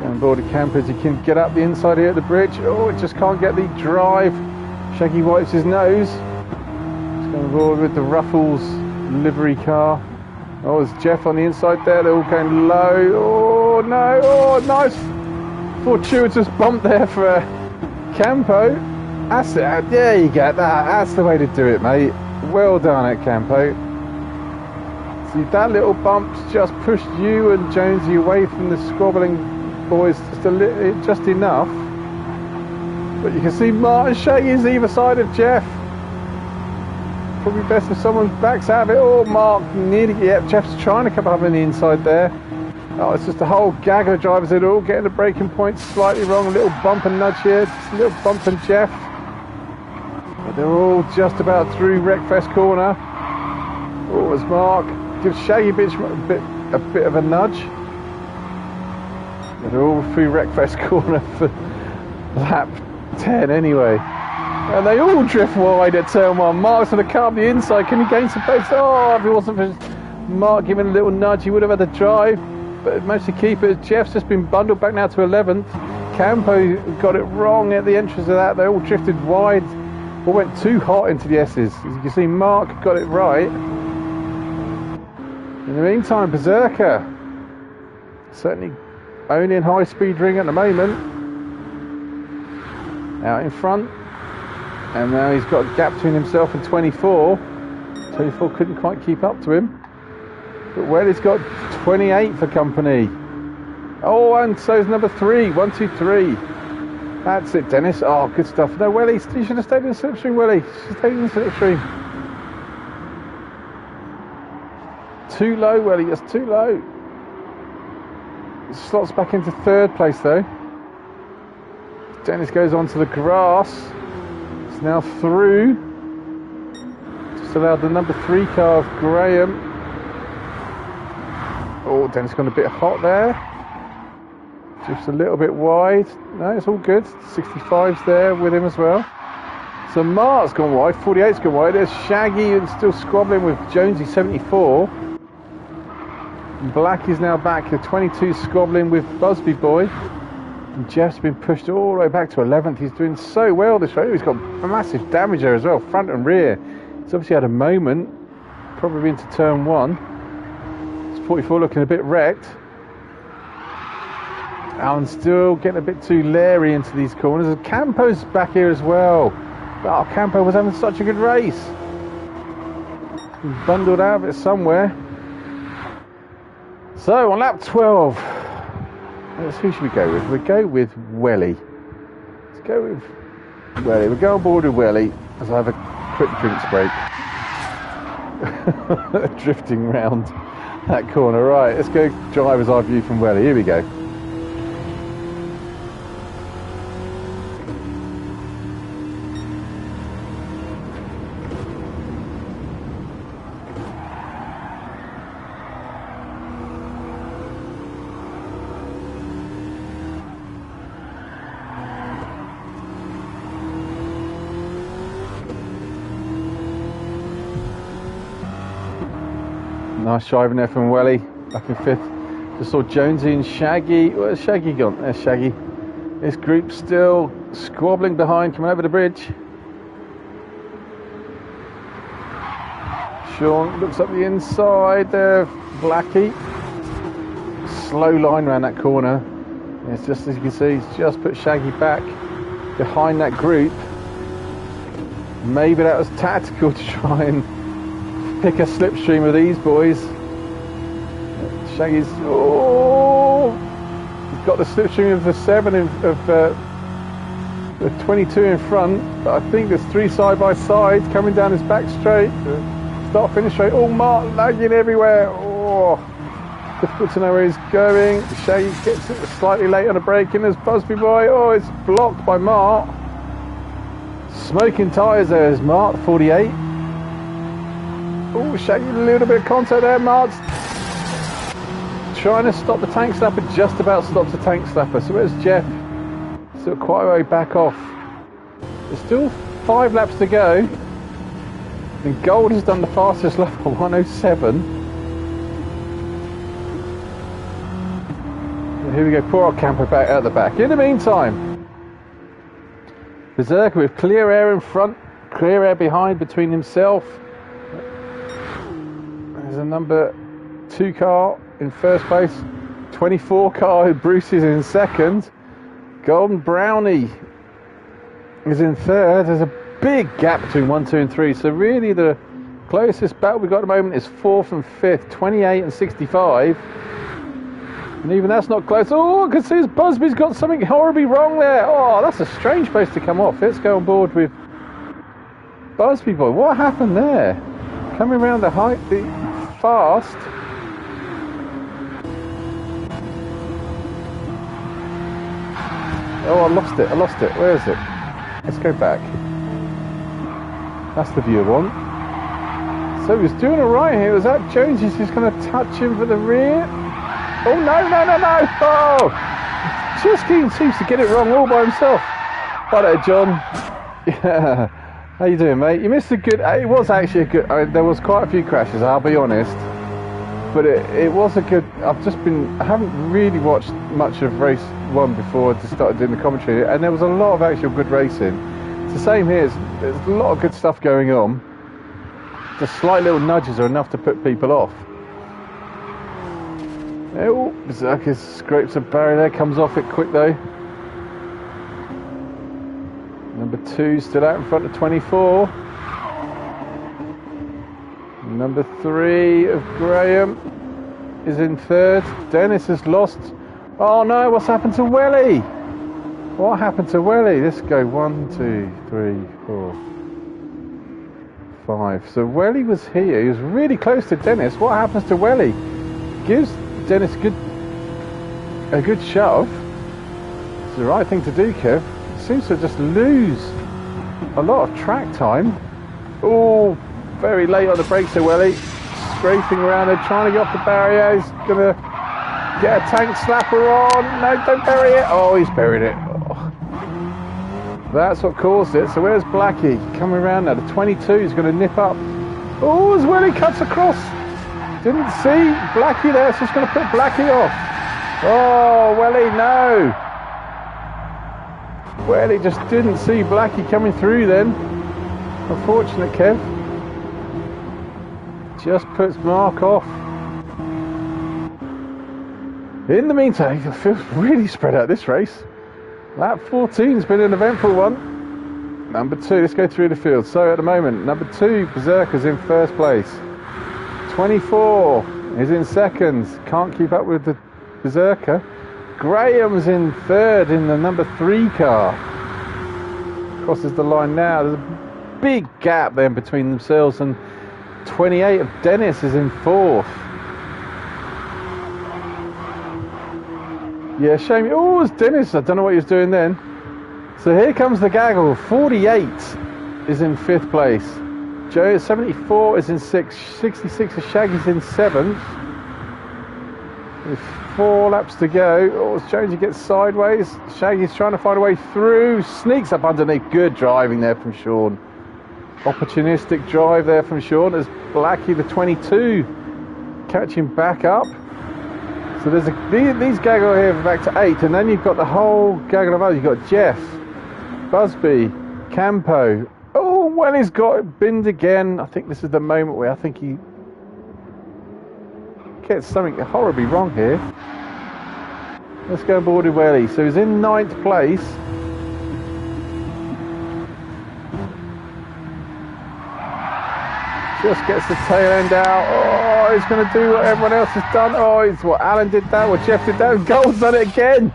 on board of Campers. He can get up the inside here at the bridge. Oh, it just can't get the drive. Shaggy wipes his nose. He's going board with the Ruffles livery car. Oh, there's Jeff on the inside there. They're all going low. Oh, no. Oh, nice fortuitous bump there for Campo. That's it. There you go. That's the way to do it, mate. Well done at Campo. See, that little bump's just pushed you and Jonesy away from the squabbling boys just enough. But you can see Martin Shaggy's either side of Jeff. Probably best if someone backs out of it. Oh, Mark nearly. Yep, Jeff's trying to come up on the inside there. Oh, it's just a whole gaggle of drivers that are all getting the braking points slightly wrong. A little bump and nudge here. Just a little bump from Jeff. But they're all just about through Wreckfest corner. Oh, as Mark gives Shaggy a bit of a nudge. But they're all through Wreckfest corner for lap 10 anyway. And they all drift wide at turn 1. Mark's going to cut up the inside. Can he gain some pace? Oh, if it wasn't for Mark giving a little nudge, he would have had the drive. But managed to keep it. Jeff's just been bundled back now to 11th. Campo got it wrong at the entrance of that. They all drifted wide. All went too hot into the S's. As you can see, Mark got it right. In the meantime, Berserker certainly owning high speed ring at the moment. Out in front. And now he's got a gap between himself and 24. 24 couldn't quite keep up to him. But Welly's got 28 for company. Oh, and so's number 3. 1, 2, 3. That's it, Dennis. Oh, good stuff. No, Welly, you should have stayed in the slipstream, Welly. You should have stayed in the slipstream. Too low, Welly. That's too low. Slots back into 3rd place, though. Dennis goes onto the grass. It's now through. Just allowed the number 3 car of Graham. Oh, Dennis gone a bit hot there. Just a little bit wide. No, it's all good. 65's there with him as well. So Mark's gone wide. 48's gone wide. There's Shaggy and still squabbling with Jonesy 74. Black is now back. The 22 squabbling with Busby Boy. And Jeff's been pushed all the way back to 11th. He's doing so well this race. He's got massive damage there as well, front and rear. He's obviously had a moment, probably into turn 1. It's 44 looking a bit wrecked. Alan's still getting a bit too leery into these corners. And Campo's back here as well. Oh, Campo was having such a good race. He's bundled out of it somewhere. So on lap 12, who should we go with? We'll go with Welly. Let's go with Welly. We'll go on board with Welly as I have a quick drinks break. Drifting round that corner. Right, let's go driver's eye view from Welly. Here we go. Nice driving there from Welly, back in 5th. Just saw Jonesy and Shaggy. Where's Shaggy gone? There's Shaggy. This group still squabbling behind, coming over the bridge. Sean looks up the inside there. Blackie. Slow line around that corner. It's just, as you can see, he's just put Shaggy back behind that group. Maybe that was tactical to try and pick a slipstream of these boys. Shaggy's, oh, he's got the slipstream of the 7 of the 22 in front, but I think there's 3 side by side coming down his back straight. Start finish straight. Oh, Mark lagging everywhere. Oh, difficult to know where he's going. Shaggy gets it slightly late on the braking. There's Busby Boy. Oh, it's blocked by Mark. Smoking tyres there is Mark, 48. Oh, Shaggy, a little bit of contact there, Mark's trying to stop the tank slapper, just about stops the tank slapper. So where's Jeff? Still quite a way back off. There's still 5 laps to go. And Gold has done the fastest lap of 107. And here we go, poor old Camper back out the back. In the meantime, Berserker with clear air in front, clear air behind between himself. There's a number 2 car in first place, 24 car, Bruce is in second. Golden Brownie is in third. There's a big gap between 1, 2 and 3, so really the closest battle we've got at the moment is 4th and 5th, 28 and 65, and even that's not close. Oh, I can see Busby's got something horribly wrong there. Oh, that's a strange place to come off. Let's go on board with Busby boy. What happened there? Coming around the height, the fast. Oh, I lost it. Where is it? Let's go back. That's the view I want. So he was doing alright here. Was that Jones? He's just going to touch him for the rear. Oh, no. Oh! Just seems to get it wrong all by himself. Hello, John. Yeah. How you doing, mate? You missed a good... It was actually a good... I mean, there was quite a few crashes, I'll be honest. But it was a good... I haven't really watched much of race 1 before I just started doing the commentary, and there was a lot of actual good racing. It's the same here. There's a lot of good stuff going on. The slight little nudges are enough to put people off. Oh, Berserker scrapes a barrier there, comes off it quick though. Number 2 still out in front of 24. Number 3 of Graham is in third. Dennis has lost. Oh no, what's happened to Welly? What happened to Welly? Let's go 1, 2, 3, 4, 5. So Welly was here. He was really close to Dennis. What happens to Welly? Gives Dennis a good shove. It's the right thing to do, Kev. Seems to just lose a lot of track time. Oh, very late on the brakes there, Welly. Scraping around there, trying to get off the barrier. He's going to get a tank slapper on. No, don't bury it. Oh, he's buried it. Oh. That's what caused it. So where's Blackie? Coming around now. The 22 is going to nip up. Oh, as Welly cuts across. Didn't see Blackie there, so it's going to put Blackie off. Oh, Welly, no. Welly just didn't see Blackie coming through then. Unfortunate, Kev. Just puts Mark off. In the meantime, it feels really spread out this race. Lap 14's been an eventful one. Number 2, let's go through the field. So at the moment, number 2, Berserker's in first place. 24 is in second. Can't keep up with the Berserker. Graham's in third in the number 3 car. Crosses the line now. There's a big gap then between themselves, and 28 of Dennis is in 4th. Yeah, shame. Oh, it's Dennis. I don't know what he was doing then. So here comes the gaggle. 48 is in 5th place. Joe 74 is in 6th. 66 of Shaggy's in 7th. With 4 laps to go. Oh, Jonesy gets sideways. Shaggy's trying to find a way through. Sneaks up underneath. Good driving there from Sean. Opportunistic drive there from Sean as Blackie, the 22, catching back up. So there's these gaggle here back to 8, and then you've got the whole gaggle of others. You've got Jeff, Busby, Campo. Oh, well, he's got it binned again. I think this is the moment where I think he gets something horribly wrong here. Let's go aboard with Welly. So he's in 9th place. Just gets the tail end out. Oh, he's going to do what everyone else has done. Oh, it's what Alan did that, what Jeff did that, and Gold's done it again.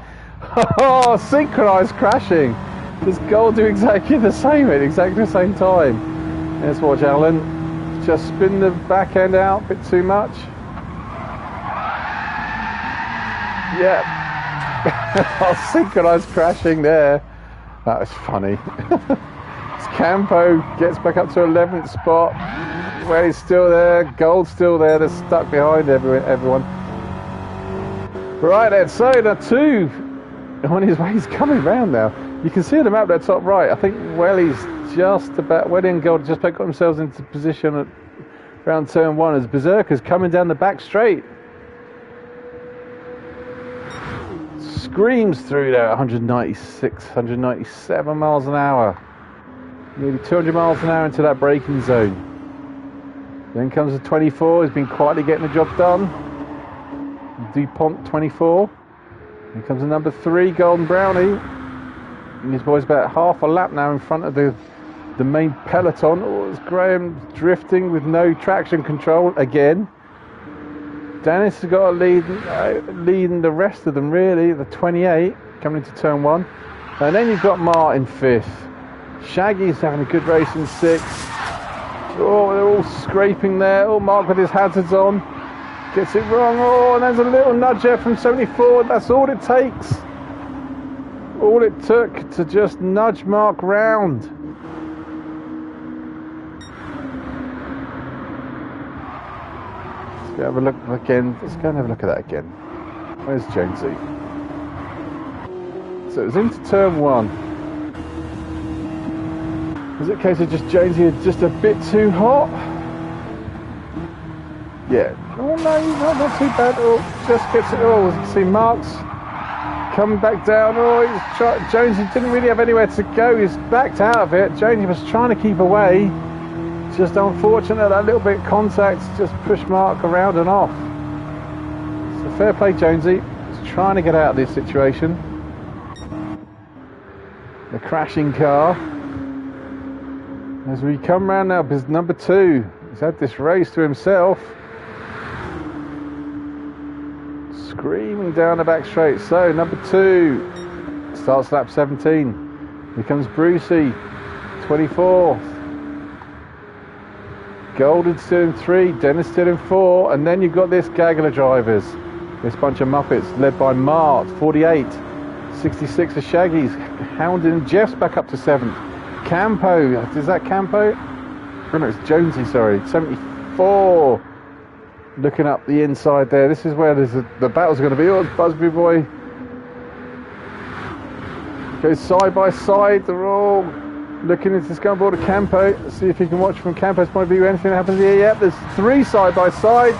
Oh, synchronised crashing. Does Gold do exactly the same at exactly the same time? Let's watch Alan just spin the back end out a bit too much. Yeah. Oh, synchronised crashing there. That was funny. Campo gets back up to 11th spot. Well, he's still there. Gold's still there. They're stuck behind everyone. Right then, so the two on his way. He's coming round now. You can see the map there top right. I think Welly's just about. Welly and Gold just about got themselves into position at around turn 1 as Berserker's coming down the back straight. Screams through there, 196, 197 miles an hour. Nearly 200 miles an hour into that braking zone. Then comes the 24, he's been quietly getting the job done. DuPont 24. Here comes the number 3, Golden Brownie. And his boy's about half a lap now in front of the main peloton. Oh, it's Graham drifting with no traction control again. Dennis has got a leading the rest of them really. The 28 coming into turn 1. And then you've got Martin 5th. Shaggy's having a good race in 6th. Oh, they're all scraping there. Oh, Mark with his hazards on. Gets it wrong. Oh, and there's a little nudge there from 74. That's all it takes. All it took to just nudge Mark round. Let's go have a look again. Let's go and have a look at that again. Where's Jonesy? So it was into turn 1. Was it a case of just Jonesy just a bit too hot? Yeah. Oh no, he's not too bad. Oh, just gets it. Oh, as you can see, Mark's coming back down. Oh, Jonesy didn't really have anywhere to go. He's backed out of it. Jonesy was trying to keep away. Just unfortunate that little bit of contact just pushed Mark around and off. So fair play, Jonesy. He's trying to get out of this situation. The crashing car. As we come round now, because number 2, he's had this race to himself. Screaming down the back straight. So number 2 starts lap 17. Here comes Brucey, 24th. Golden still in 3, Dennis still in 4, and then you've got this gaggle of drivers. This bunch of Muppets led by Mart, 48. 66 of Shaggy's, hounding Jeff's back up to 7th. Campo, is that Campo? Oh no, it's Jonesy, sorry. 74. Looking up the inside there. This is where the battle's going to be. Oh, it's Busby Boy. Goes side by side. They're all looking into the scoreboard of Campo. Let's see if you can watch from Campo's point of view anything happens here. Yep, there's 3 side by side.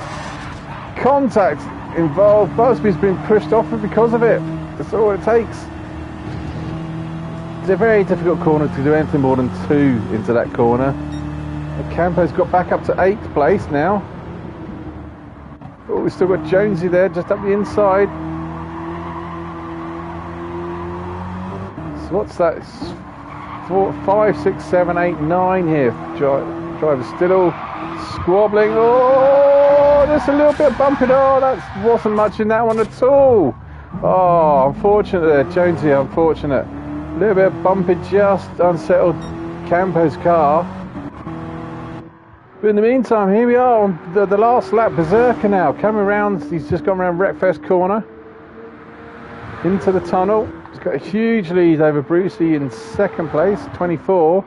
Contact involved. Busby's been pushed off because of it. That's all it takes. It's a very difficult corner to do anything more than 2 into that corner. Campo's got back up to 8th place now. Oh, we've still got Jonesy there just up the inside. So what's that? It's 4, 5, 6, 7, 8, 9 here. Drivers still all squabbling. Oh, there's a little bit of bumping. Oh, that wasn't much in that one at all. Oh, unfortunate there, Jonesy, unfortunate. A little bit of bumping, just unsettled Campo's car. But in the meantime, here we are on the last lap. Berserker now coming around. He's just gone around Wreckfest corner into the tunnel. He's got a huge lead over Brucey in 2nd place, 24.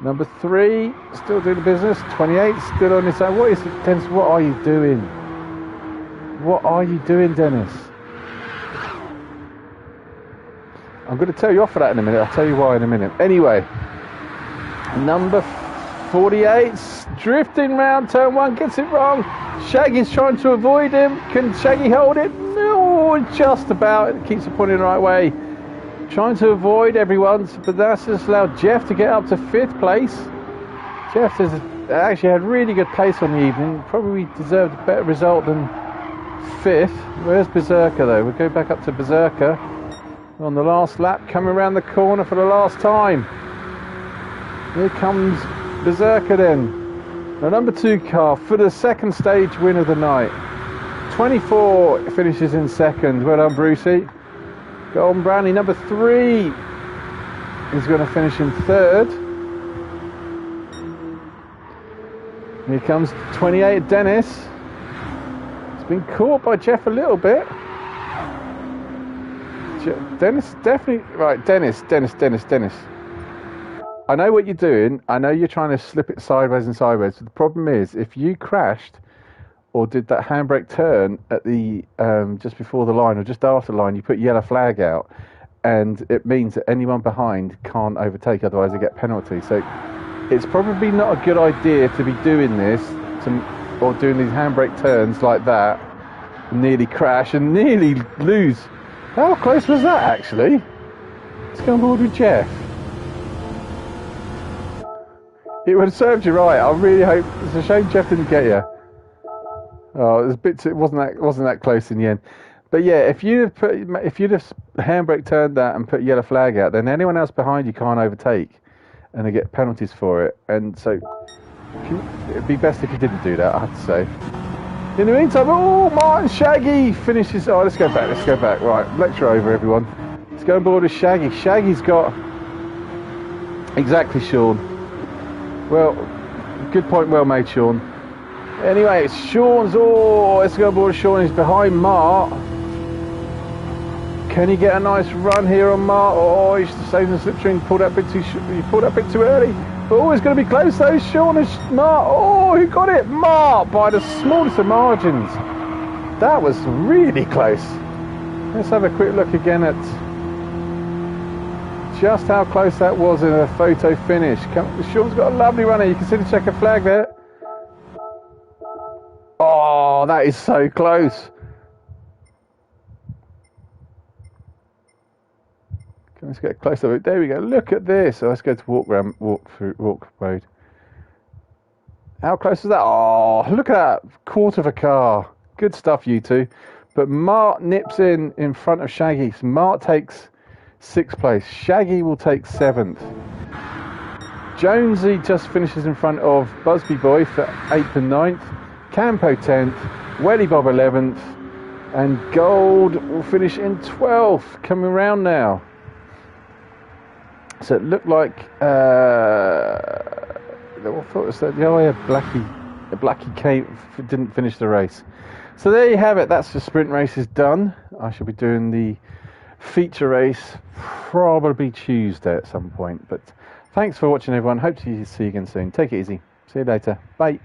Number 3 still doing the business. 28 still on his own. What is it, Dennis? What are you doing? What are you doing, Dennis? I'm going to tell you off for that in a minute. I'll tell you why in a minute. Anyway, number 48 drifting round turn 1, gets it wrong. Shaggy's trying to avoid him. Can Shaggy hold it? No, just about. It keeps it pointing the right way. Trying to avoid everyone, but that's just allowed Jeff to get up to 5th place. Jeff has actually had really good pace on the evening. Probably deserved a better result than 5th. Where's Berserker though? We'll go back up to Berserker on the last lap, coming around the corner for the last time. Here comes Berserker then. The number 2 car for the 2nd stage win of the night. 24 finishes in 2nd. Well done, Brucey. Golden Brownie, number 3, is going to finish in 3rd. Here comes 28, Dennis. It's been caught by Jeff a little bit. Dennis definitely... Right, Dennis. I know what you're doing. I know you're trying to slip it sideways and sideways. But the problem is, if you crashed or did that handbrake turn at the just before the line or just after the line, you put yellow flag out, and it means that anyone behind can't overtake. Otherwise, they get penalty. So it's probably not a good idea to be doing this or doing these handbrake turns like that. Nearly crash and nearly lose. How close was that actually? Let's go on board with Jeff. It would have served you right. I really hope. It's a shame Jeff didn't get you. Oh, it was a bit. It wasn't that close in the end. But yeah, if you'd have handbrake turned that and put yellow flag out, then anyone else behind you can't overtake, and they get penalties for it. And so it'd be best if you didn't do that, I have to say. In the meantime, oh, Martin Shaggy finishes. Oh, let's go back. Right, lecture over, everyone. Let's go on board with Shaggy. Shaggy's got exactly Sean. Well, good point, well made, Sean. Anyway, it's Sean's. Oh, let's go on board with Sean. He's behind Mart. Can he get a nice run here on Mart? Oh, he's saving the slipstream. Pulled that bit too early. Oh, it's going to be close though. Sean and Mart. Oh, who got it? Mart by the smallest of margins. That was really close. Let's have a quick look again at just how close that was in a photo finish. Sean's got a lovely runner. You can see the checker flag there. Oh, that is so close. Let's get close to it. There we go. Look at this. So let's go to walk road. How close is that? Oh, look at that. Quarter of a car. Good stuff, you two. But Mart nips in front of Shaggy. So Mart takes 6th place. Shaggy will take 7th. Jonesy just finishes in front of Busby Boy for 8th and 9th. Campo 10th. Welly Bob 11th. And Gold will finish in 12th. Coming round now. So it looked like Blackie didn't finish the race. So there you have it. That's the sprint race is done. I shall be doing the feature race probably Tuesday at some point. But thanks for watching, everyone. Hope to see you again soon. Take it easy. See you later. Bye.